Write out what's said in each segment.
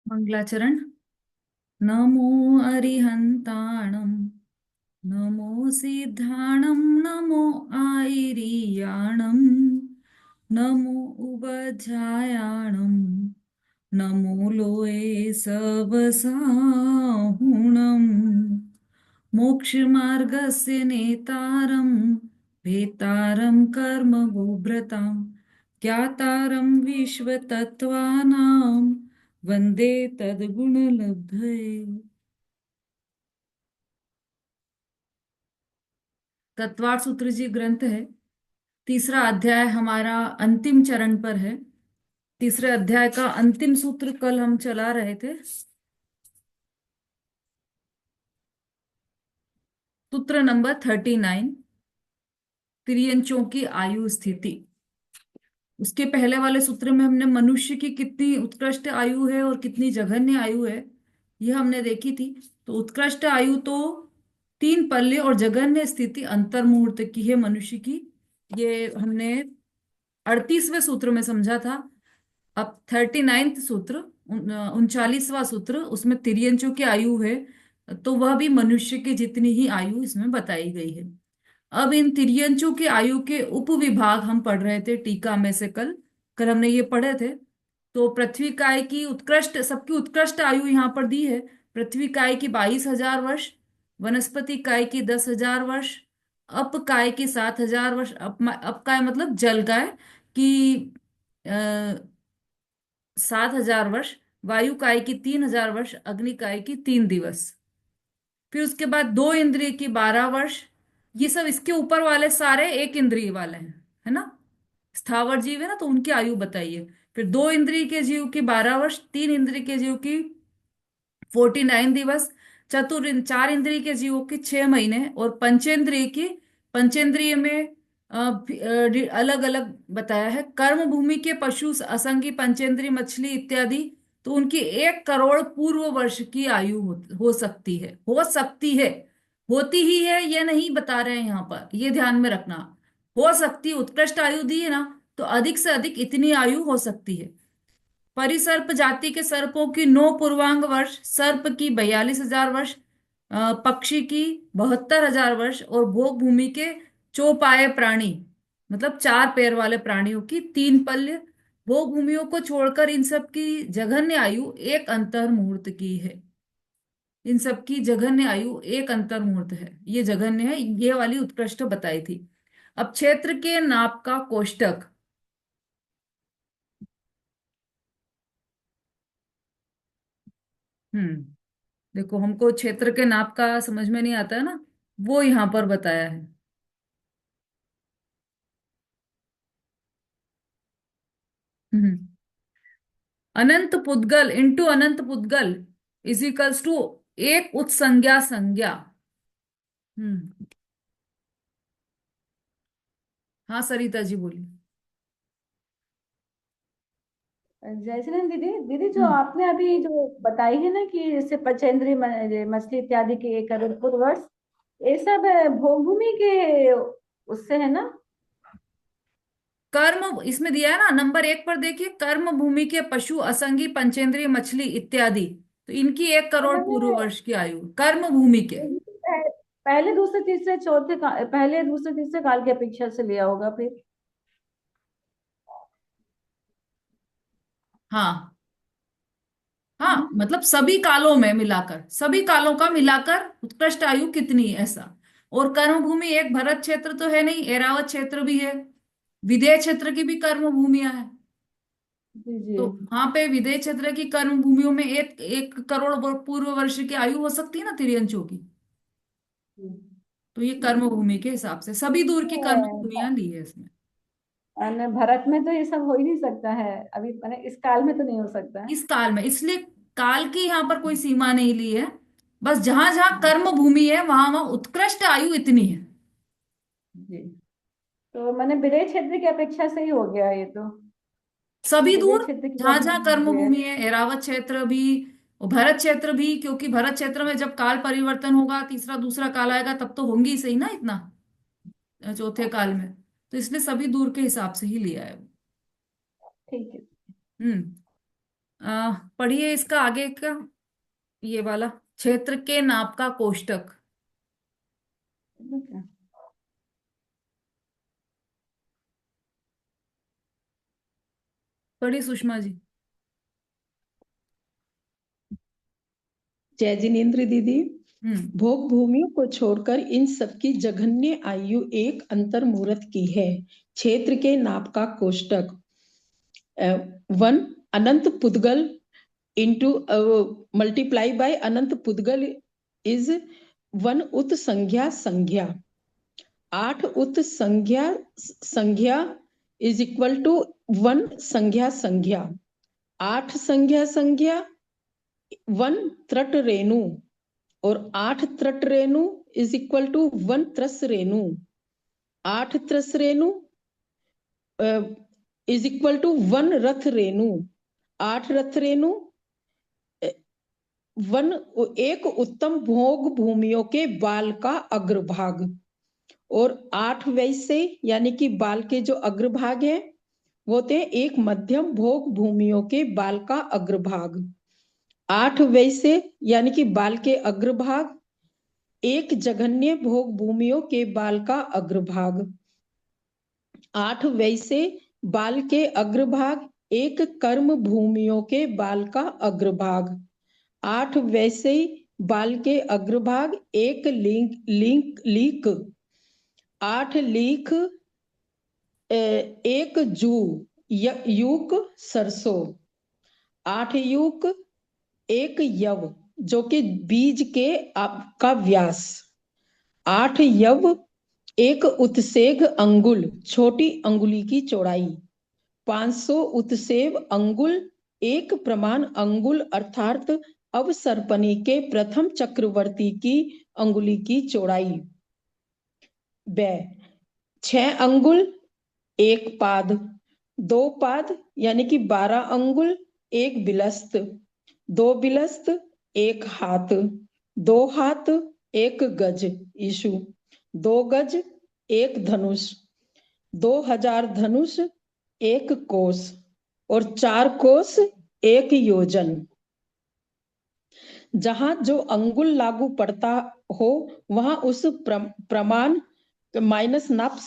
मंगलाचरण। नमो अरिहंताणं, नमो सिद्धाणं, नमो आयिरीयाणं, नमो उपाध्यायाणं, नमो लोये सबसाहुणम्। मोक्षमार्गस्य नेतारं भेतारं कर्म बुभ्रतां ज्ञातारं विश्वतत्त्वानां वन्दे तद्गुणलब्धये। तत्वार्थ सूत्र जी ग्रंथ है। तीसरा अध्याय हमारा अंतिम चरण पर है। तीसरे अध्याय का अंतिम सूत्र कल हम चला रहे थे। सूत्र नंबर 39, त्रियंचों की आयु स्थिति। उसके पहले वाले सूत्र में हमने मनुष्य की कितनी उत्कृष्ट आयु है और कितनी जघन्य आयु है, यह हमने देखी थी। तो उत्कृष्ट आयु तो 3 पल्ले और जघन्य स्थिति अंतर मुहूर्त की है मनुष्य की। ये हमने 38वें सूत्र में समझा था। अब 39th सूत्र, 39वां सूत्र, उसमें तिर्यंचों की आयु है। तो वह भी मनुष्य की जितनी ही आयु इसमें बताई गई है। अब इन तिर्यंचों की आयु के उपविभाग हम पढ़ रहे थे टीका में से। कल कल हमने ये पढ़े थे। तो पृथ्वी काय की उत्कृष्ट, सबकी उत्कृष्ट आयु यहाँ पर दी है। पृथ्वी काय की 22,000 वर्ष, वनस्पति काय की 10,000 वर्ष, अप काय की 7,000 वर्ष। अप काय मतलब जल काय की 7,000 वर्ष, वायु काय की 3,000 वर्ष, अग्नि काय की 3 दिवस। फिर उसके बाद दो इंद्रिय की 12 वर्ष। ये सब इसके ऊपर वाले सारे एक इंद्रिय वाले हैं, है ना। स्थावर जीव है ना, तो उनकी आयु बताइए। फिर दो इंद्रिय के जीव की 12 वर्ष, तीन इंद्रिय के जीव की 49 दिवस, चार इंद्रिय के जीवों की 6 महीने, और पंचेंद्रिय की, पंचेंद्रिय में अलग अलग बताया है। कर्म भूमि के पशु, असंगी, पंचेंद्रिय, मछली इत्यादि, तो उनकी 1 करोड़ पूर्व वर्ष की आयु हो सकती है। हो सकती है, होती ही है ये नहीं बता रहे हैं यहाँ पर, ये ध्यान में रखना। हो सकती, उत्कृष्ट आयु दी है ना, तो अधिक से अधिक इतनी आयु हो सकती है। परिसर्प जाति के सर्पों की 9 पूर्वांग वर्ष, सर्प की 42,000 वर्ष, पक्षी की 72,000 वर्ष, और भोग भूमि के चौपाए प्राणी, मतलब 4 पैर वाले प्राणियों की 3 पल्य। भोग भूमियों को छोड़कर इन सब की जघन्य आयु एक अंतर मुहूर्त की है। इन सब की जघन्य आयु एक अंतर मुहूर्त है, ये जघन्य है, ये वाली उत्कृष्ट बताई थी। अब क्षेत्र के नाप का कोष्टक। हम्म, देखो हमको क्षेत्र के नाप का समझ में नहीं आता है ना, वो यहाँ पर बताया है। हम्म, अनंत पुद्गल इंटू अनंत पुद्गल इज इक्वल्स टू एक उत्संज्ञा संज्ञा। हम्म, हाँ सरिता जी बोलिए। जयचंद्रन दीदी, दीदी जो हम्म, आपने अभी जो बताई है ना कि जैसे पचेंद्री मछली इत्यादि के 1 करोड़ पूर्व वर्ष, ये सब भोगभूमि के उससे है ना। कर्म इसमें दिया है ना, नंबर 1 पर देखिए, कर्म भूमि के पशु, असंगी, पंचेंद्रिय, मछली इत्यादि, तो इनकी 1 करोड़ पूर्व मैंने वर्ष की आयु कर्म भूमि के। पहले दूसरे तीसरे चौथे पहले दूसरे तीसरे काल की अपेक्षा से लिया होगा फिर। हाँ है हाँ, ना। मतलब सभी कालों में मिलाकर, सभी कालों का मिलाकर उत्कृष्ट आयु कितनी है, ऐसा। और कर्म भूमि एक भरत क्षेत्र तो है नहीं, एरावत क्षेत्र भी है। विदेह क्षेत्र की भी कर्म भूमियां हैं। जी जी। तो वहां पे विदेह क्षेत्र की कर्म भूमियों में एक एक करोड़ पूर्व वर्ष की आयु हो सकती है ना तिर्यंचों की। तो ये कर्म भूमि के हिसाब से सभी दूर की कर्म भूमियां ली है इसमें। और भारत में तो ये सब हो ही नहीं सकता है अभी, मैंने इस काल में तो नहीं हो सकता है। इस काल में, इसलिए काल की यहाँ पर कोई सीमा नहीं ली है। बस जहां जहां कर्म भूमि है वहां वहां उत्कृष्ट आयु इतनी है। जी। तो मैंने विदेश क्षेत्र की अपेक्षा से ही हो गया ये तो। सभी विदेश दूर क्षेत्र की जहां ज्यादा जहां कर्म होती है। भूमि है, एरावत क्षेत्र भी और भरत क्षेत्र भी, क्योंकि भरत क्षेत्र में जब काल परिवर्तन होगा, तीसरा दूसरा काल आएगा, तब तो होंगी ही सही ना इतना, चौथे काल में। तो इसलिए सभी दूर के हिसाब से ही लिया है वो। ठीक है। हम्म, पढ़िए इसका आगे का, ये वाला, क्षेत्र के नाप का कोष्टक। पढ़िए सुषमा जी। जय जिनेन्द्र दीदी। हम्म। भोग भूमियों को छोड़कर इन सबकी जघन्य आयु एक अंतर मूर्त की है। क्षेत्र के नाप का कोष्टक। 1 अनंत पुद्गल इंटू मल्टीप्लाई बाय अनंत पुद्गल इज 1 उत संज्ञा संज्ञा। 8 उत संज्ञा संज्ञा इज इक्वल टू 1 संज्ञा संज्ञा। 8 संज्ञा संज्ञा 1 त्रट रेणु और 8 त्रट रेणु इज इक्वल टू 1 त्रस रेणु। 8 त्रस रेणु इज इक्वल टू 1 रथ रेणु। 8 रथ रेणु 1 उत्तम भोग भूमियों के बाल का अग्रभाग। और 8 वैसे यानी कि बाल के जो अग्रभाग है वो होते हैं 1 मध्यम भोग भूमियों के बाल का अग्रभाग। 8 वैसे यानी कि बाल के अग्रभाग 1 जघन्य भोग भूमियों के बाल का अग्रभाग। 8 वैसे बाल के अग्रभाग 1 कर्म भूमियों के बाल का अग्रभाग। 8 वैसे बाल के अग्रभाग 1 लीक। 8 लीक 1 जू यूक सरसों। 8 यूक 1 यव जो कि बीज के का व्यास। 8 यव 1 उत्सेग अंगुल छोटी अंगुली की चौड़ाई। 500 उत्सेव अंगुल 1 प्रमाण अंगुल अर्थात अवसर्पणी के प्रथम चक्रवर्ती की अंगुली की चौड़ाई। 6 अंगुल 1 पाद। 2 पाद यानी कि 12 अंगुल 1 बिलस्त। 2 बिलस्त 1 हाथ। 2 हाथ 1 गज ईशु। 2 गज 1 धनुष। 2000 धनुष 1 कोस और 4 कोस 1 योजन। जहां जो अंगुल लागू पड़ता हो वहां उस प्रमाण माइनस नाप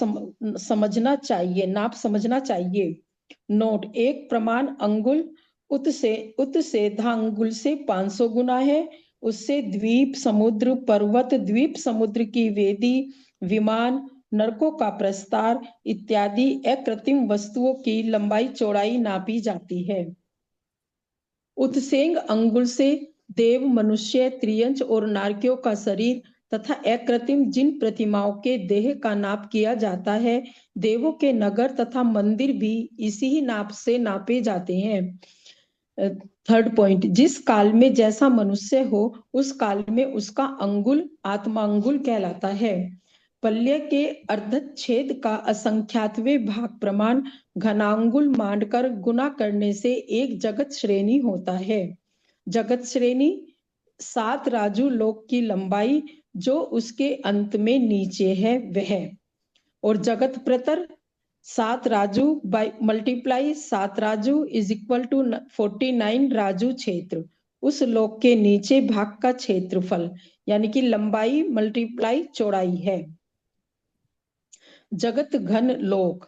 समझना चाहिए, नाप समझना चाहिए। नोट 1 प्रमाण अंगुल उत्सेधा अंगुल से 500 गुना है। उससे द्वीप समुद्र पर्वत द्वीप समुद्र की वेदी विमान नरकों का प्रस्तार इत्यादि अकृत्रिम वस्तुओं की लंबाई चौड़ाई नापी जाती है। उत्सेंग अंगुल से देव मनुष्य त्रियंच और नारकियों का शरीर तथा अकृत्रिम जिन प्रतिमाओं के देह का नाप किया जाता है देवों के नगर तथा मंदिर भी इसी ही नाप से नापे जाते हैं। 3rd पॉइंट, जिस काल में जैसा मनुष्य हो उस काल में उसका अंगुल आत्मा अंगुल कहलाता है। पल्य के अर्धच्छेद का असंख्यातवें भाग प्रमाण घनांगुल मानकर गुना करने से एक जगत श्रेणी होता है। जगत श्रेणी 7 राजू लोक की लंबाई जो उसके अंत में नीचे है वह। और जगत प्रतर 7 राजू बाय मल्टीप्लाई 7 राजू इज इक्वल टू 49 राजू क्षेत्र उस लोक के नीचे भाग का क्षेत्रफल यानी कि लंबाई मल्टीप्लाई चौड़ाई है। जगत घन लोक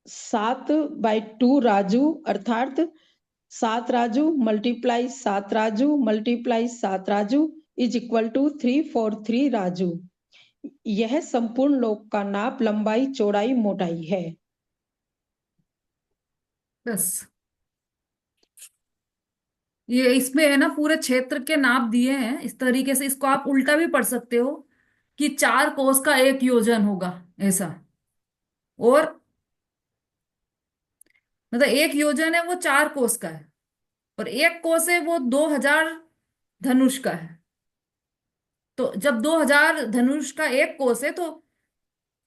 7/2 राजू अर्थात 7 राजू मल्टीप्लाई 7 राजू मल्टीप्लाई 7 राजू इज इक्वल टू 343 राजू। यह संपूर्ण लोक का नाप लंबाई चौड़ाई मोटाई है। बस ये इसमें है ना, पूरे क्षेत्र के नाप दिए हैं इस तरीके से। इसको आप उल्टा भी पढ़ सकते हो कि 4 कोस का 1 योजन होगा, ऐसा। और मतलब 1 योजन है वो 4 कोस का है, और 1 कोस है वो 2000 धनुष का है। तो जब 2000 धनुष का 1 कोस है तो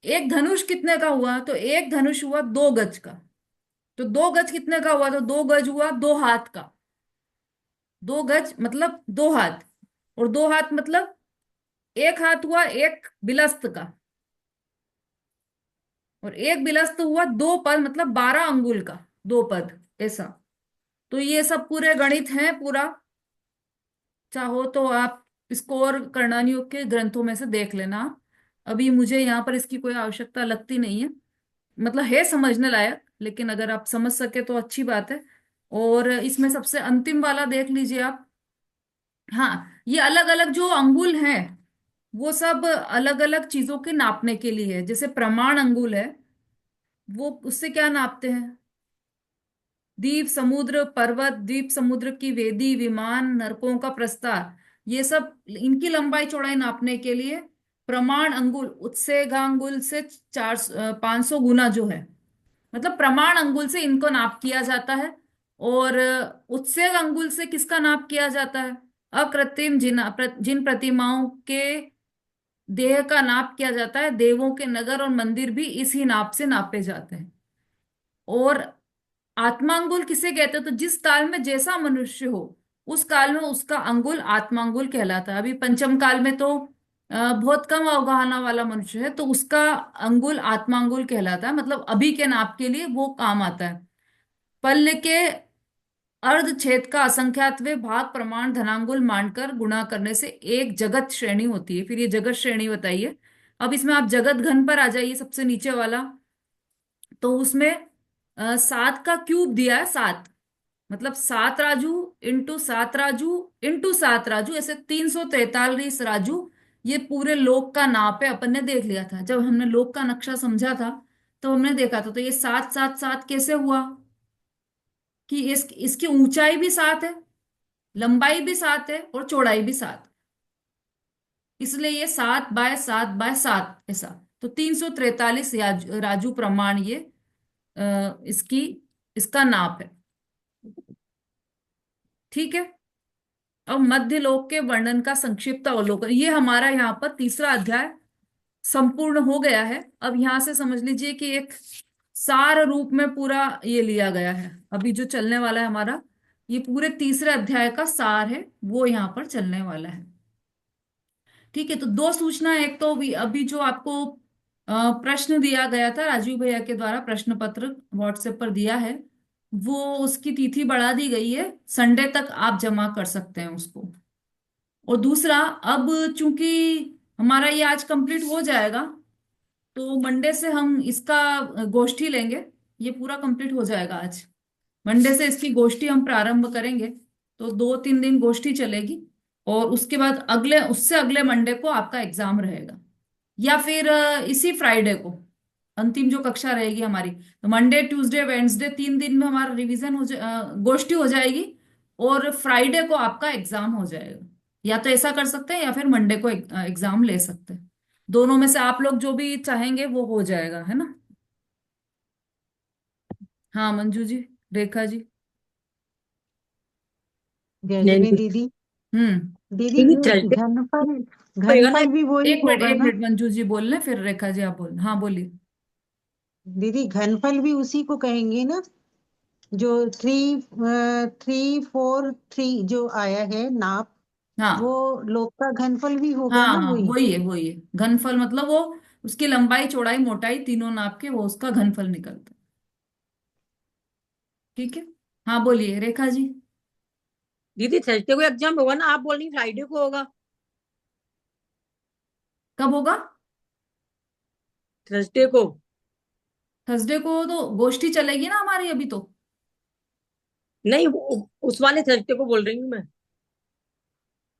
एक धनुष कितने का हुआ? तो एक धनुष हुआ 2 गज का। तो 2 गज कितने का हुआ? तो 2 गज हुआ 2 हाथ का। 2 गज मतलब 2 हाथ, और 2 हाथ मतलब 1 हाथ हुआ 1 बिलस्त का, और 1 बिलस्त हुआ 2 पद मतलब 12 अंगुल का 2 पद, ऐसा। तो ये सब पूरे गणित हैं पूरा। चाहो तो आप इसको और करणानियों के ग्रंथों में से देख लेना। अभी मुझे यहाँ पर इसकी कोई आवश्यकता लगती नहीं है, मतलब है समझने लायक, लेकिन अगर आप समझ सके तो अच्छी बात है। और इसमें सबसे अंतिम वाला देख लीजिए आप। हाँ, ये अलग अलग जो अंगुल हैं वो सब अलग अलग चीजों के नापने के लिए है। जैसे प्रमाण अंगुल है, वो उससे क्या नापते हैं? द्वीप समुद्र पर्वत, द्वीप समुद्र की वेदी, विमान, नरकों का प्रस्तार, ये सब इनकी लंबाई चौड़ाई नापने के लिए प्रमाण अंगुल उत्सेगांगुल से 500 गुना जो है, मतलब प्रमाण अंगुल से इनको नाप किया जाता है। और उत्सेग अंगुल से किसका नाप किया जाता है? अकृत्रिम जिन प्रतिमाओं के देह का नाप किया जाता है। देवों के नगर और मंदिर भी इसी नाप से नापे जाते हैं। और आत्मांगुल किसे कहते हैं? तो जिस काल में जैसा मनुष्य हो उस काल में उसका अंगुल आत्मांगुल कहलाता है। अभी पंचम काल में तो बहुत कम अवगाहना वाला मनुष्य है, तो उसका अंगुल आत्मांगुल कहलाता है, मतलब अभी के नाप के लिए वो काम आता है। पल्ल के अर्ध छेद का असंख्यातवें भाग प्रमाण धनांगुल मानकर गुणा करने से एक जगत श्रेणी होती है। फिर ये जगत श्रेणी बताइए। अब इसमें आप जगत घन पर आ जाइए, सबसे नीचे वाला। तो उसमें 7 का क्यूब दिया है, 7, मतलब 7 राजू इंटू 7 राजू इंटू 7 राजू, ऐसे 343 राजू। ये पूरे लोक का नाप है। अपन ने देख लिया था जब हमने लोक का नक्शा समझा था, तो हमने देखा था। तो ये 7 7 7 कैसे हुआ कि इसकी ऊंचाई भी 7 है, लंबाई भी 7 है और चौड़ाई भी 7, इसलिए ये 7 बाय 7 बाय 7 ऐसा। तो 343 राजू प्रमाण ये इसकी इसका नाप है। ठीक है। अब मध्यलोक के वर्णन का संक्षिप्त अवलोकन, ये हमारा यहाँ पर तीसरा अध्याय संपूर्ण हो गया है। अब यहां से समझ लीजिए कि एक सार रूप में पूरा ये लिया गया है। अभी जो चलने वाला है हमारा, ये पूरे तीसरे अध्याय का सार है, वो यहाँ पर चलने वाला है। ठीक है। तो दो सूचना, एक तो अभी जो आपको प्रश्न दिया गया था राजीव भैया के द्वारा, प्रश्न पत्र व्हाट्सएप पर दिया है, वो उसकी तिथि बढ़ा दी गई है, संडे तक आप जमा कर सकते हैं उसको। और दूसरा, अब चूंकि हमारा ये आज कंप्लीट हो जाएगा, तो मंडे से हम इसका गोष्ठी लेंगे। ये पूरा कंप्लीट हो जाएगा आज। मंडे से इसकी गोष्ठी हम प्रारंभ करेंगे। तो 2 3 दिन गोष्ठी चलेगी, और उसके बाद अगले उससे अगले मंडे को आपका एग्जाम रहेगा, या फिर इसी फ्राइडे को अंतिम जो कक्षा रहेगी हमारी। तो मंडे ट्यूसडे वेडनेसडे 3 दिन में हमारा रिवीजन गोष्ठी हो जाएगी, और फ्राइडे को आपका एग्जाम हो जाएगा। या तो ऐसा कर सकते हैं, या फिर मंडे को एग्जाम ले सकते हैं। दोनों में से आप लोग जो भी चाहेंगे वो हो जाएगा, है ना? हाँ मंजू जी, रेखा जी। जय नहीं श्री नहीं, दीदी। हम्म। दीदी दीदी ये थर्सडे घनफल होएगा ना। घनफल भी वही एक मिनट होगा एक ना? मिनट, मंजू जी बोल लें, फिर रेखा जी आप बोल। हाँ बोलिए। दीदी घनफल भी उसी को कहेंगे ना, जो 3 4 3 जो आया है नाप, वो हाँ लोक का घनफल भी होगा हाँ ना हाँ, वही? वही है वही है। घनफल मतलब वो उसकी लंबाई चौड़ाई मोटाई तीनों नाप के वो उसका घनफल निकलता है। ठीक है। हाँ बोलिए रेखा जी। दीदी थर्सडे को एग्जाम होगा ना, आप बोल रही फ्राइडे को होगा। कब होगा? थर्सडे को। थर्सडे को तो गोष्ठी चलेगी ना हमारी अभी तो। नहीं उस वाले थर्सडे को बोल रही हूँ मैं।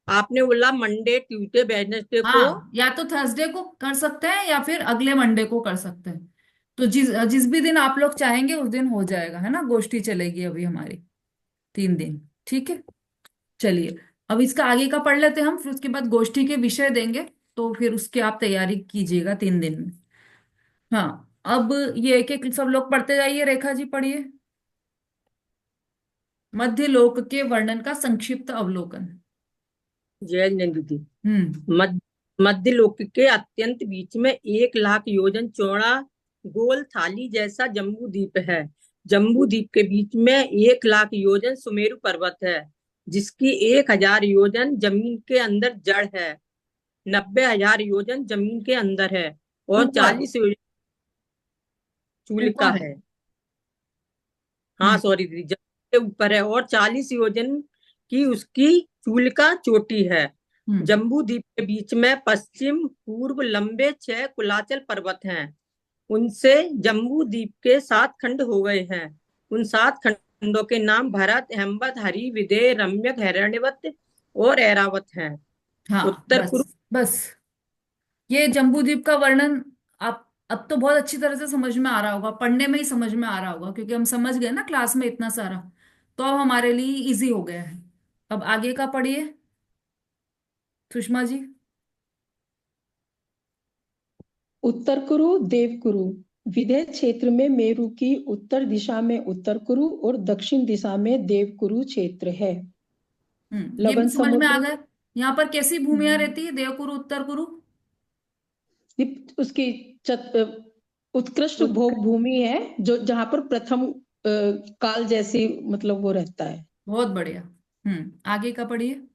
आपने बोला मंडे ट्यूसडे वेडनेसडे को। हाँ, या तो थर्सडे को कर सकते हैं या फिर अगले मंडे को कर सकते हैं। तो जिस जिस भी दिन आप लोग चाहेंगे उस दिन हो जाएगा, है ना? गोष्ठी चलेगी अभी हमारी 3 दिन। ठीक है। चलिए, अब इसका आगे का पढ़ लेते हैं हम, फिर उसके बाद गोष्ठी के विषय देंगे। तो फिर उसकी आप तैयारी कीजिएगा 3 दिन में। हाँ, अब ये एक एक सब लोग पढ़ते जाइए। रेखा जी पढ़िए। मध्य लोक के वर्णन का संक्षिप्त अवलोकन। जय जय दीदी। हम्म। मध्य मध्य लोक के अत्यंत बीच में 1 लाख योजन चौड़ा गोल थाली जैसा जम्बू द्वीप है। जम्बू द्वीप के बीच में 1 लाख योजन सुमेरु पर्वत है, जिसकी 1,000 योजन जमीन के अंदर जड़ है, 90,000 योजन जमीन के अंदर है, और ऊपर 40 योजन चूल का ऊपर है। है। हाँ हम्म। सॉरी दीदी, जमीन ऊपर है और 40 योजन की उसकी चूल का चोटी है। हम्म जम्बू द्वीप के बीच में पश्चिम पूर्व लंबे 6 कुलाचल पर्वत हैं। उनसे जम्बू द्वीप के 7 खंड हो गए हैं। उन 7 खंडों के नाम भरत, हेमवत, हरि, विदेह, रम्यक, हिरण्यवत और ऐरावत हैं। हाँ, उत्तर पूर्व बस बस, ये जम्बूद्वीप का वर्णन आप अब तो बहुत अच्छी तरह से समझ में आ रहा होगा, पढ़ने में ही समझ में आ रहा होगा, क्योंकि हम समझ गए ना क्लास में इतना सारा। तो अब हमारे लिए इजी हो गया है। अब आगे का पढ़िए सुषमा जी। उत्तर कुरु देवकुरु। विदेह क्षेत्र में मेरु की उत्तर दिशा में उत्तर कुरु और दक्षिण दिशा में देवकुरु क्षेत्र है। ये भी लवन समझ में आ समुद्र। गया। यहाँ पर कैसी भूमियां रहती है, देवकुरु उत्तर कुरु? उसकी उत्कृष्ट उत- भोग भूमि है, जो जहां पर प्रथम काल जैसी मतलब वो रहता है। बहुत बढ़िया। आगे का पढ़िए।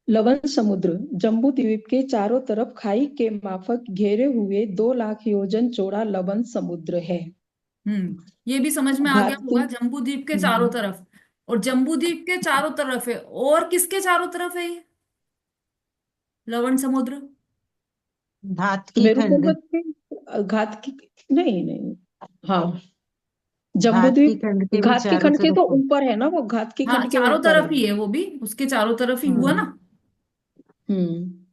लवन समुद्र। जम्बू द्वीप के चारों तरफ खाई के माफक घेरे हुए 2 लाख योजन चौड़ा लवन समुद्र है। ये भी समझ में आ गया घात की होगा, जम्बू द्वीप के चारों तरफ। और जम्बू द्वीप के चारों तरफ है, और किसके चारों तरफ है ये लवण समुद्र? धात की मेरु खंड। पर्वत के घात की, नहीं नहीं, हाँ, घात की जम्बूद्वीप खंड के भी घात की चारों खंड के तो तरफ है। ऊपर है ना, वो घात की हाँ, खंड के चारों ऊपर तरफ है। ही है वो भी, उसके चारों तरफ ही हुआ ना। हम्म। हम्म।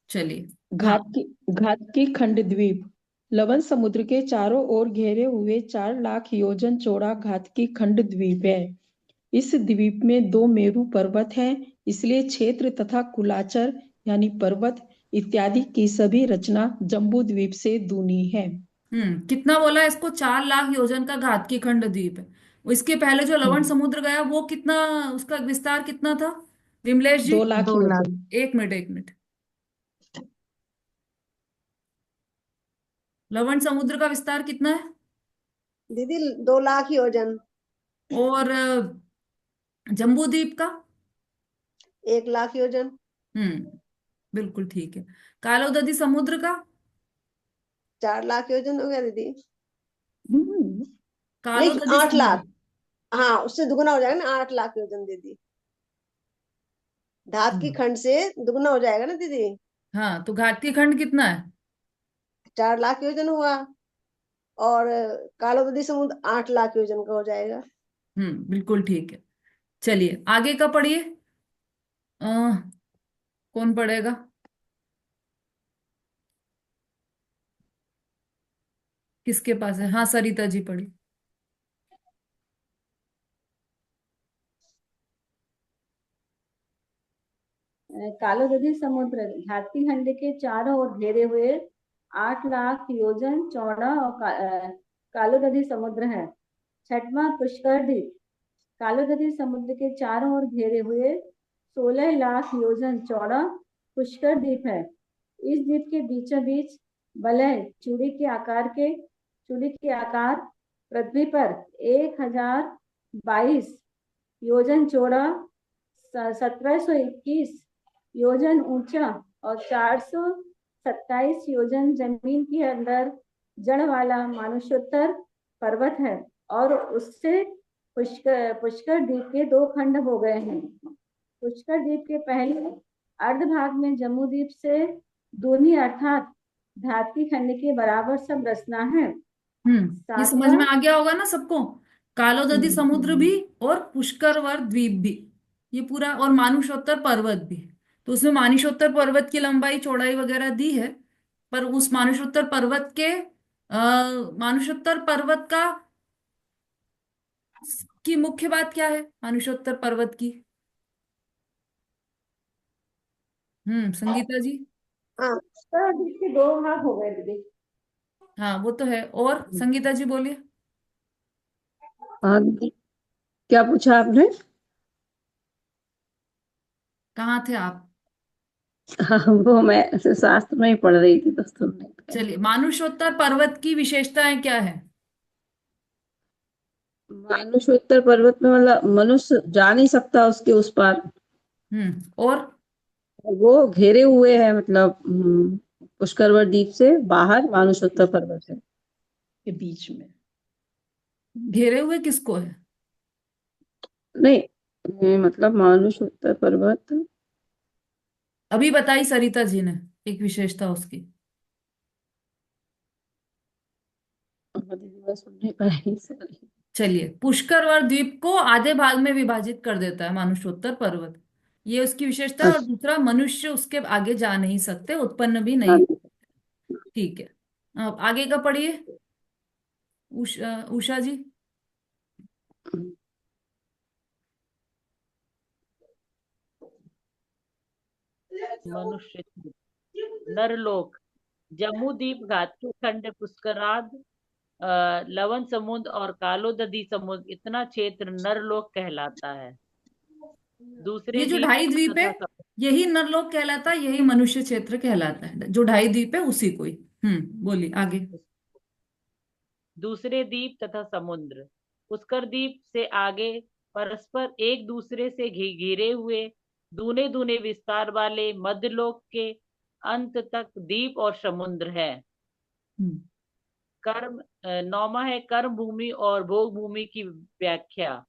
चलिए। हाँ। घात की खंड द्वीप। लवन समुद्र के चारों ओर घेरे हुए 4 लाख योजन चौड़ा घात की खंड द्वीप है। इस द्वीप में 2 मेरु पर्वत हैं, इसलिए क्षेत्र तथा कुलाचर यानी पर्वत इत्यादि की सभी रचना जम्बू द्वीप से दूनी है। कितना बोला इसको? 4 लाख योजन का घात की खंड द्वीप है। इसके पहले जो लवण हम्म। समुद्र गया वो कितना, उसका विस्तार कितना था विमलेश जी? 2 लाख 2 लाख। योजन। एक मिनट, एक मिनट। लवण समुद्र का विस्तार कितना है? दीदी 2 लाख योजन। और जम्बू द्वीप का? 1 लाख योजन। हम्म बिल्कुल ठीक है। कालोदधी समुद्र का? 4 लाख योजन हो गया दीदी। हम्म। नहीं, कालोदधी 8 लाख। समुद्र। हाँ, उससे दुगना हो जाएगा ना, 8 लाख योजन दीदी। धात की हम्म। खंड से दुगना हो जाएगा ना दीदी। हाँ, तो घाट की खंड कितना है? 4 लाख योजन हुआ। और कालोदधी समुद्र 8 लाख योजन का हो जाएगा। बिल्कुल ठीक है। चलिए आगे का पढ़िए। अ, कौन पढ़ेगा? किसके पास है? हाँ, सरिता जी पढ़ी। कालोदधी समुद्र घाटी खंड के चारों ओर घेरे हुए 8 लाख योजन चौड़ा और कालोदधी समुद्र है। छठवां पुष्कर द्वीप। कालोदधी समुद्र के चारों ओर घेरे हुए 16 लाख योजन चौड़ा पुष्कर द्वीप है। इस द्वीप के बीचों बीच वलय चूड़ी के आकार पृथ्वी पर 1022 योजन चौड़ा, 1721 योजन ऊंचा और 427 योजन जमीन के अंदर जड़ वाला मानुषोत्तर पर्वत है। और उससे पुष्कर द्वीप के 2 खंड हो गए हैं। पुष्कर द्वीप के पहले अर्ध भाग में जम्बू द्वीप से दूनी अर्थात धात की खंड के बराबर सब रचना है। ये समझ सातवां। में आ गया होगा ना सबको? कालोदधी समुद्र भी और पुष्करवर द्वीप भी, ये पूरा, और मानुषोत्तर पर्वत भी। तो उसमें मानुषोत्तर पर्वत की लंबाई चौड़ाई वगैरह दी है। पर उस मानुषोत्तर पर्वत के मानुषोत्तर पर्वत का की मुख्य बात क्या है मानुषोत्तर पर्वत की? संगीता जी। हाँ, पुष्कर द्वीप के 2 भाग हो गए दीदी। हाँ, वो तो है। और संगीता जी बोलिए। हाँ, क्या पूछा आपने? कहाँ थे आप? हाँ, वो मैं ऐसे शास्त्र में ही पढ़ रही थी तो सुनने का। चलिए, मानुषोत्तर पर्वत की विशेषताएं क्या है? मानुषोत्तर पर्वत में मतलब मनुष्य जा नहीं सकता उसके उस पार। और वो घेरे हुए है मतलब पुष्करवर द्वीप से बाहर मानुषोत्तर पर्वत है। के बीच में। घेरे हुए किसको है? नहीं, मतलब मानुष उत्तर पर्वत। अभी बताई सरिता जी ने एक विशेषता उसकी। दीदी मैं सुन नहीं पाई, सॉरी। चलिए, पुष्कर द्वीप को आधे भाग में विभाजित कर देता है मानुषोत्तर पर्वत, ये उसकी विशेषता है। और अच्छा। दूसरा, मनुष्य उसके आगे जा नहीं सकते, उत्पन्न भी हाँ। नहीं। ठीक है, अब आगे का पढ़िए। उषा जी। मनुष्य, नरलोक, जम्बूद्वीप, घातकी खंड, पुष्कराद, लवण समुद्र और कालोदधी समुद्र, इतना क्षेत्र नरलोक कहलाता है। ये दूसरे जो द्वीप ढाई द्वीप है, तथा समुद्र, यही नरलोक कहलाता है, यही मनुष्य क्षेत्र कहलाता है। जो ढाई द्वीप है उसी को ही। बोलिए आगे। दूसरे द्वीप तथा समुद्र, पुष्कर द्वीप से आगे परस्पर एक दूसरे से घिरे हुए दूने दूने विस्तार वाले मध्यलोक के अंत तक द्वीप और समुद्र है। हम्म कर्म नौमा है कर्म भूमि और भोग भूमि की व्याख्या।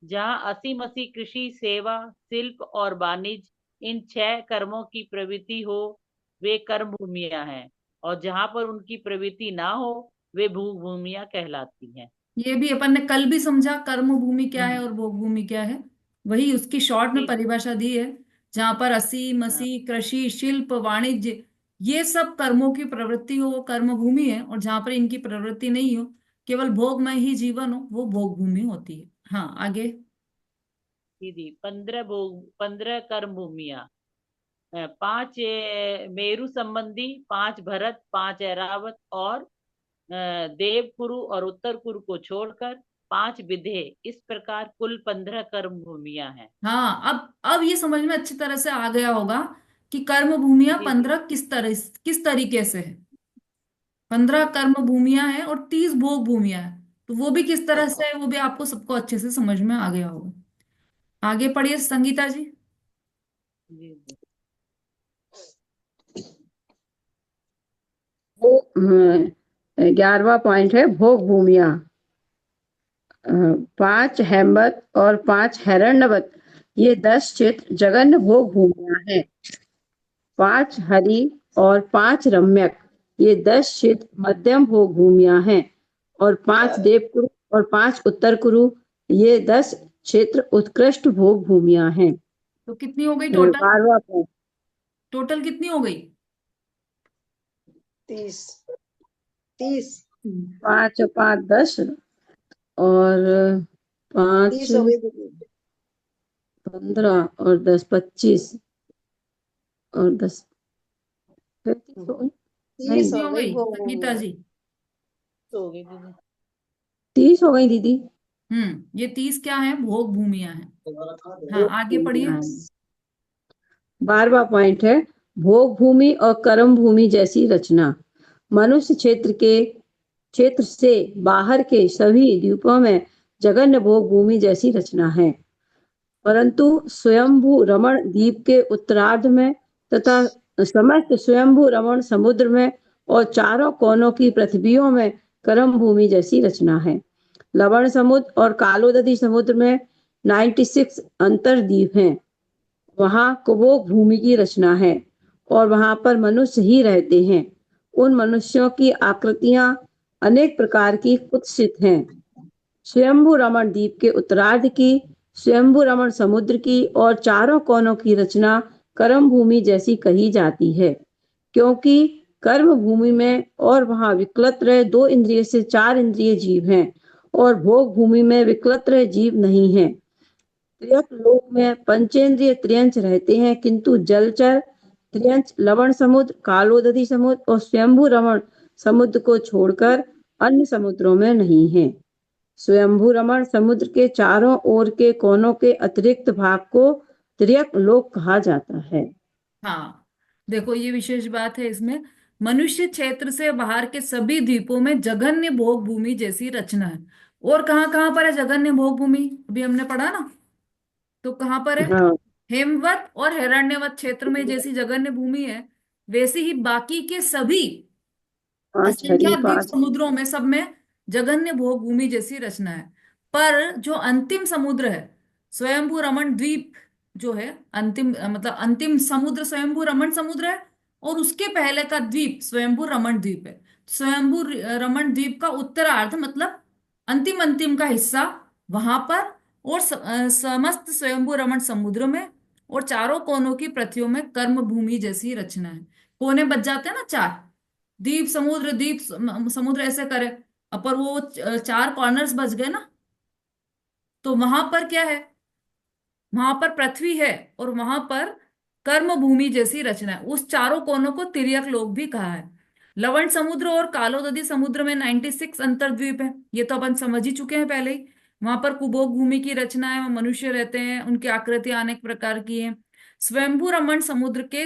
जहाँ असी मसी कृषि, सेवा, शिल्प और वाणिज्य, इन 6 कर्मों की प्रवृत्ति हो, वे कर्म भूमियां हैं। और जहाँ पर उनकी प्रवृत्ति ना हो, वे भोग भूमियां कहलाती हैं। ये भी अपन ने कल भी समझा, कर्म भूमि क्या है हम्म। और भोग भूमि क्या है। वही उसकी शॉर्ट में जी जी। परिभाषा दी है। जहां पर असी हाँ मसी कृषि शिल्प वाणिज्य, ये सब कर्मों की प्रवृत्ति हो, वो कर्म भूमि है। और जहां पर इनकी प्रवृत्ति नहीं हो, केवल भोगमय ही जीवन हो, वो भोग भूमि होती है। हाँ आगे। दीदी, 15 कर्म भूमियां, 5 मेरु संबंधी, 5 भरत, 5 ऐरावत और देव कुरु और उत्तर कुरु को छोड़कर 5 विधेय, इस प्रकार कुल 15 कर्म भूमियां हैं। हाँ, अब ये समझ में अच्छी तरह से आ गया होगा कि कर्म भूमियां जी जी। 15 किस तरीके से है। 15 कर्म भूमियां हैं और 30 भोग भूमियां हैं। तो वो भी किस तरह से है, वो भी आपको सबको अच्छे से समझ में आ गया होगा। आगे पढ़िए संगीता जी। जी जी। वो 11वां पॉइंट है भोग भूमिया। 5 हेमवत और 5 हिरण्यवत, ये 10 चित्र जघन्य भोग भूमिया हैं। 5 हरि और 5 रम्यक, ये 10 चित्र मध्यम भोग भूमिया हैं। और 5 देवकुरु और 5 उत्तर कुरु, ये 10 क्षेत्र उत्कृष्ट भोग भूमिया हैं। तो कितनी हो गई टोटल? 12वां पॉइंट। टोटल कितनी हो गई? 30 30 5 और 5 10 और 5 30 हो गई दीदी। 15 और 10 25 और 10 35 हो गई? 30 नहीं, कितनी हो हो गई गई भोग संगीता भूमिया। जी? तो होगी दीदी। 30 हो गई दीदी। ये 30 क्या है? भोग भूमियां हैं। हाँ आगे पढ़िए। 12वां पॉइंट है भोग भूमि और कर्म भूमि जैसी रचना। मनुष्य क्षेत्र से बाहर के सभी द्वीपों में जघन्य भोग भूमि जैसी रचना है, परंतु स्वयंभू रमण द्वीप के उत्तरार्ध में तथा समस्त स्वयंभू रमण समुद्र में और चारों कोनों की पृथ्वियों में कर्म भूमि जैसी रचना है। लवण समुद्र और कालोदधी समुद्र में 96 अंतर्द्वीप हैं। वहां कुबोक भूमि की रचना है और वहां पर मनुष्य ही रहते हैं। उन मनुष्यों की आकृतियां अनेक प्रकार की कुत्सित हैं। स्वयंभू रमण द्वीप के उत्तरार्ध की, स्वयंभू रमण समुद्र की और चारों कोनों की रचना कर्म भूमि जैसी कही जाती है, क्योंकि कर्म भूमि में और वहां विकलत्र 2 इंद्रिय से 4 इंद्रिय जीव हैं और भोग भूमि में विकलत्र जीव नहीं है। त्रियक लोक में पंचेंद्रिय त्रियंच रहते हैं, किंतु जलचर त्रियंच लवण समुद्र, कालोदधी समुद्र और स्वयंभू रमण समुद्र को छोड़कर अन्य समुद्रों में नहीं है। स्वयंभू रमण समुद्र के चारों ओर के कोनों के अतिरिक्त भाग को त्रियक लोक कहा जाता है। हाँ, देखो ये विशेष बात है इसमें। मनुष्य क्षेत्र से बाहर के सभी द्वीपों में जघन्य भोग भूमि जैसी रचना है। और कहाँ पर है जघन्य भोग भूमि? अभी हमने पढ़ा ना, तो कहाँ पर है? हाँ, हेमवत और हिरण्यवत क्षेत्र में जैसी जघन्य भूमि है, वैसे ही बाकी के सभी 5 हरी असंख्यात द्वीप 5। समुद्रों में, सब में जघन्य भोग भूमि जैसी रचना है। पर जो अंतिम समुद्र है, स्वयंभू रमण द्वीप जो है, अंतिम मतलब अंतिम समुद्र स्वयंभू रमण समुद्र है, और उसके पहले का द्वीप स्वयंभू रमण द्वीप है। स्वयंभू रमण द्वीप का उत्तरार्ध मतलब अंतिम अंतिम का हिस्सा वहां पर, और समस्त स्वयंभू रमण समुद्र में, और चारों कोनों की प्रतियों में कर्म भूमि जैसी रचना है। कोने बच जाते हैं ना चार, द्वीप समुद्र द्वीप समुद्र ऐसे करे, पर वो चार कॉर्नर्स बच गए ना, तो वहां पर क्या है, वहां पर पृथ्वी है, और वहां पर कर्म भूमि जैसी रचना है। उस चारों कोनों को तिर्यक लोक भी कहा है। लवण समुद्र और कालोदधी समुद्र में 96 अंतर्द्वीप है, ये तो अपन समझ ही चुके हैं पहले ही। वहां पर कुबोक भूमि की रचना है, वहाँ मनुष्य रहते हैं, उनकी आकृतियां अनेक प्रकार की हैं। स्वयंभू रमण समुद्र के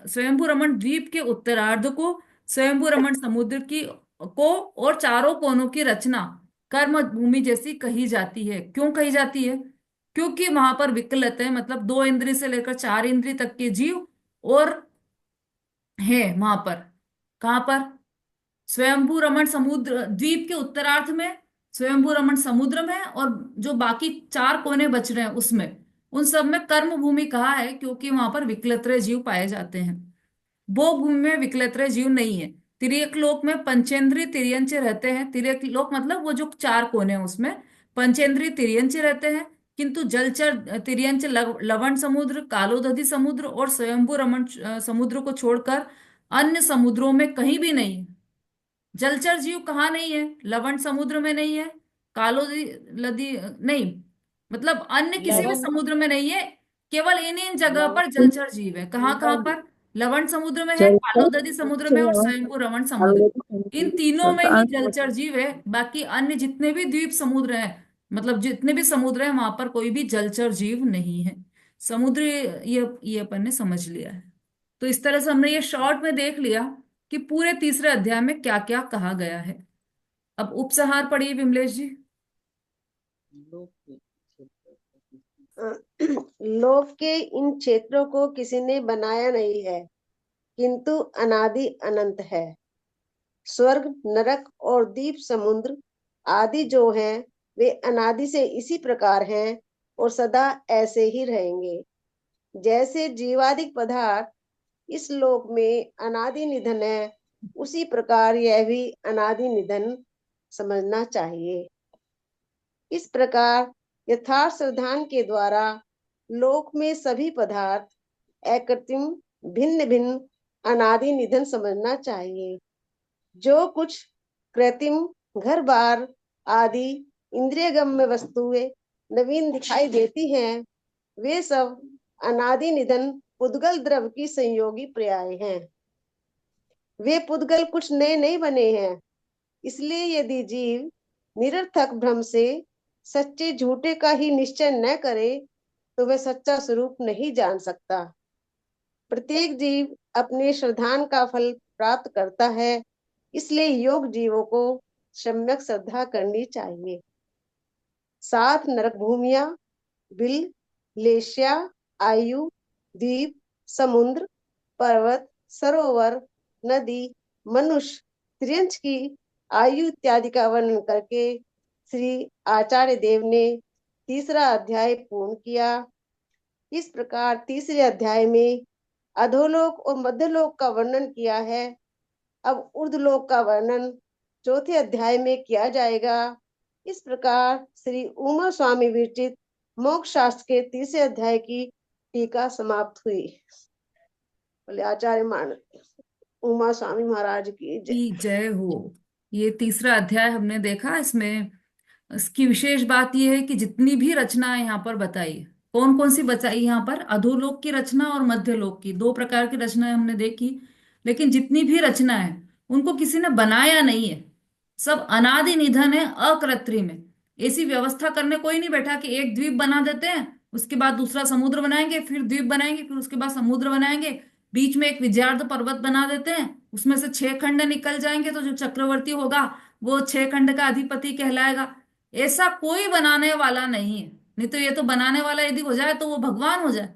स्वयंभू रमण द्वीप के उत्तरार्ध को स्वयंभू रमण समुद्र की को और चारों कोनों की रचना कर्म भूमि जैसी कही जाती है। क्यों कही जाती है? क्योंकि वहां पर विकलित है, मतलब दो इंद्रिय से लेकर चार इंद्रिय तक के जीव और है वहां पर। कहां पर? स्वयंभू रमण समुद्र द्वीप के उत्तरार्ध में स्वयंभू रमण समुद्र में, और जो बाकी चार कोने बच रहे हैं उसमें, उन सब में कर्म भूमि कहा है, क्योंकि वहां पर विकलत्रय जीव पाए जाते हैं। भोग भूमि में विकलत्रय जीव नहीं है। तिर्यक लोक में पंचेंद्रिय तिर्यंच रहते हैं। तिर्यक लोक मतलब वो जो चार कोने हैं उसमें पंचेंद्रिय तिर्यंच रहते हैं, किंतु जलचर तिर्यंच लवण समुद्र, कालोदधी समुद्र और स्वयंभू रमण समुद्र को छोड़कर अन्य समुद्रों में कहीं भी नहीं है। जलचर जीव कहाँ नहीं है? लवण समुद्र में नहीं है, कालो लदी नहीं, मतलब अन्य किसी भी लवण समुद्र में नहीं है। केवल इन इन जगह पर लवण जलचर जीव है। कहाँ कहाँ पर? लवण समुद्र में है, जलचर कालोदधी समुद्र में, और स्वयंभू रमण समुद्र। इन तीनों में ही जलचर जीव है। बाकी अन्य जितने भी द्वीप समुद्र हैं, मतलब जितने भी समुद्र हैं, वहां पर कोई भी जलचर जीव नहीं है। समुद्र ये अपन ने समझ लिया है। तो इस तरह से हमने ये शॉर्ट में देख लिया कि पूरे तीसरे अध्याय में क्या क्या कहा गया है। अब उपसंहार पढ़िए विमलेश जी। लोक के इन क्षेत्रों को किसी ने बनाया नहीं है, किंतु अनादि अनंत है। स्वर्ग, नरक और द्वीप समुद्र आदि जो हैं, वे अनादि से इसी प्रकार हैं और सदा ऐसे ही रहेंगे। जैसे जीवादिक पदार्थ इस लोक में अनादि निधन है, उसी प्रकार यह भी अनादि निधन समझना चाहिए। इस प्रकार यथार्थ सिद्धांत के द्वारा लोक में सभी पदार्थ अकृत्रिम, भिन्न भिन्न, अनादि निधन समझना चाहिए। जो कुछ कृत्रिम, घर बार आदि इंद्रियगम्य वस्तुएं नवीन दिखाई देती हैं, वे सब अनादि निधन पुद्गल द्रव की संयोगी पर्याय हैं। वे पुद्गल कुछ नए नहीं बने हैं। इसलिए यदि जीव निरर्थक भ्रम से सच्चे झूठे का ही निश्चय न करे, तो वह सच्चा स्वरूप नहीं जान सकता। प्रत्येक जीव अपने श्रद्धान का फल प्राप्त करता है, इसलिए योग जीवों को सम्यक श्रद्धा करनी चाहिए। 7 नरक भूमियां, बिल, लेश्या, आयु, द्वीप, समुद्र, पर्वत, सरोवर, नदी, मनुष्य, त्रियंच की आयु इत्यादि का वर्णन करके श्री आचार्य देव ने तीसरा अध्याय पूर्ण किया। इस प्रकार तीसरे अध्याय में अधोलोक और मध्यलोक का वर्णन किया है। अब ऊर्ध्वलोक का वर्णन चौथे अध्याय में किया जाएगा। इस प्रकार श्री उमा स्वामी विरचित मोक्ष शास्त्र के तीसरे अध्याय की टीका समाप्त हुई। बोले आचार्य मान उमा स्वामी महाराज की जय। की जय हो। ये तीसरा अध्याय हमने देखा। इसमें इसकी विशेष बात यह है कि जितनी भी रचनाएं यहाँ पर बताई, कौन कौन सी बताई यहाँ पर? अधोलोक की रचना और मध्यलोक की, दो प्रकार की रचनाएं हमने देखी। लेकिन जितनी भी रचना है उनको किसी ने बनाया नहीं है, सब अनादि निधन है, अकृत्रिम है। ऐसी व्यवस्था करने कोई नहीं बैठा कि एक द्वीप बना देते हैं, उसके बाद दूसरा समुद्र बनाएंगे, फिर द्वीप बनाएंगे, फिर उसके बाद समुद्र बनाएंगे, बीच में एक विजयार्ध पर्वत बना देते हैं, उसमें से 6 खंड निकल जाएंगे, तो जो चक्रवर्ती होगा वो 6 खंड का अधिपति कहलाएगा। ऐसा कोई बनाने वाला नहीं है। नहीं तो ये तो बनाने वाला यदि हो जाए तो वो भगवान हो जाए,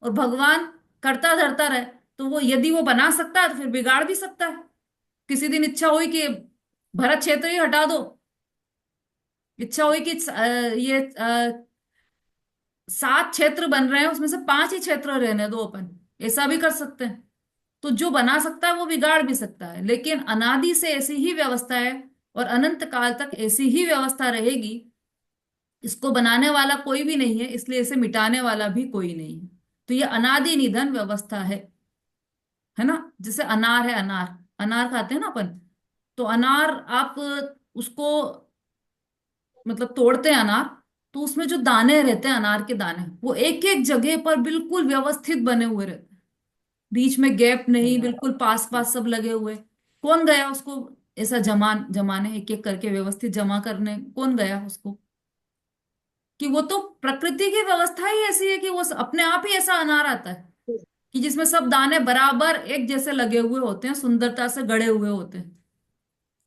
और भगवान करता धरता रहे, तो वो यदि वो बना सकता है तो फिर बिगाड़ भी सकता है। किसी दिन इच्छा हुई कि भरत क्षेत्र ही हटा दो, इच्छा हुई कि ये 7 क्षेत्र बन रहे हैं, उसमें से 5 ही क्षेत्र रहने दो अपन, ऐसा भी कर सकते हैं। तो जो बना सकता है वो बिगाड़ भी सकता है, लेकिन अनादि से ऐसी ही व्यवस्था है और अनंत काल तक ऐसी ही व्यवस्था रहेगी। इसको बनाने वाला कोई भी नहीं है, इसलिए इसे मिटाने वाला भी कोई नहीं है। तो ये अनादि निधन व्यवस्था है ना। जैसे अनार है, अनार अनार खाते हैं ना अपन। तो अनार आप उसको मतलब तोड़ते हैं अनार, तो उसमें जो दाने रहते हैं, अनार के दाने, वो एक एक जगह पर बिल्कुल व्यवस्थित बने हुए रहते हैं। बीच में गैप नहीं, बिल्कुल पास पास सब लगे हुए। कौन गया उसको ऐसा जमाने, एक एक करके व्यवस्थित जमा करने, कौन गया उसको? कि वो तो प्रकृति की व्यवस्था ही ऐसी है कि वो अपने आप ही ऐसा अनार आता है कि जिसमें सब दाने बराबर एक जैसे लगे हुए होते हैं, सुंदरता से गड़े हुए होते हैं।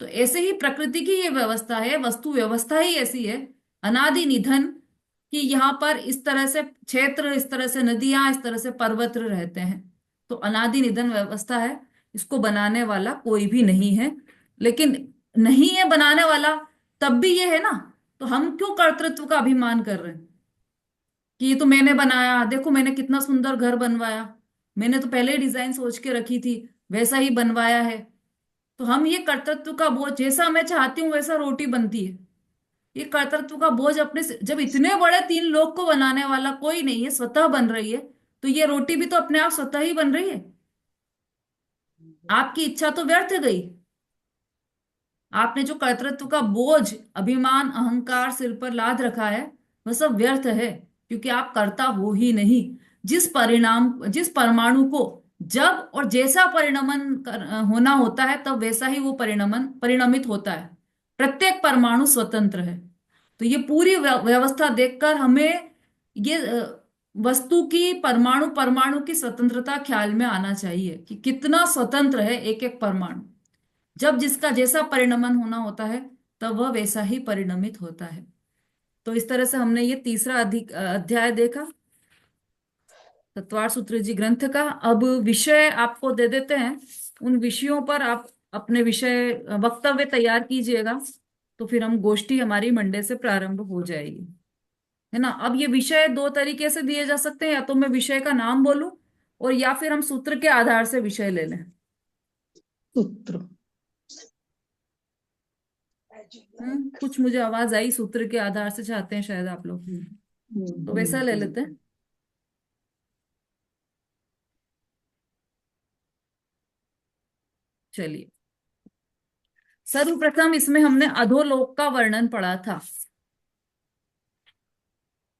तो ऐसे ही प्रकृति की ये व्यवस्था है, वस्तु व्यवस्था ही ऐसी है, अनादि निधन, कि यहाँ पर इस तरह से क्षेत्र, इस तरह से नदियां, इस तरह से पर्वत रहते हैं। तो अनादि निधन व्यवस्था है, इसको बनाने वाला कोई भी नहीं है। लेकिन नहीं है बनाने वाला, तब भी ये है ना। तो हम क्यों कर्तृत्व का अभिमान कर रहे हैं कि ये तो मैंने बनाया, देखो मैंने कितना सुंदर घर बनवाया, मैंने तो पहले ही डिजाइन सोच के रखी थी, वैसा ही बनवाया है। तो हम ये कर्तृत्व का बोझ, जैसा मैं चाहती हूँ वैसा रोटी बनती है, ये कर्तृत्व का बोझ अपने से, जब इतने बड़े 3 लोक को बनाने वाला कोई नहीं है, स्वतः बन रही है, तो ये रोटी भी तो अपने आप स्वतः ही बन रही है। आपकी इच्छा तो व्यर्थ गई। आपने जो कर्तृत्व का बोझ, अभिमान, अहंकार सिर पर लाद रखा है, वह सब व्यर्थ है, क्योंकि आप कर्ता हो ही नहीं। जिस परमाणु को जब और जैसा होना होता है, तब वैसा ही वो परिणमित होता है। प्रत्येक परमाणु स्वतंत्र है। तो ये पूरी व्यवस्था देखकर हमें ये वस्तु की, परमाणु परमाणु की स्वतंत्रता ख्याल में आना चाहिए कि कितना स्वतंत्र है एक एक परमाणु। जब जिसका जैसा परिणमन होना होता है, तब वह वैसा ही परिणमित होता है। तो इस तरह से हमने ये तीसरा अध्याय देखा तत्वार सूत्र जी ग्रंथ का। अब विषय आपको दे देते हैं, उन विषयों पर आप अपने विषय वक्तव्य तैयार कीजिएगा, तो फिर हम गोष्ठी हमारी मंडे से प्रारंभ हो जाएगी, है ना। अब ये विषय 2 तरीके से दिए जा सकते हैं, या तो मैं विषय का नाम बोलूं, और या फिर हम सूत्र के आधार से विषय ले लें। सूत्र। कुछ मुझे आवाज आई सूत्र के आधार से चाहते हैं शायद आप लोग, तो वैसा ले लेते हैं। चलिए, सर्वप्रथम इसमें हमने अधोलोक का वर्णन पढ़ा था।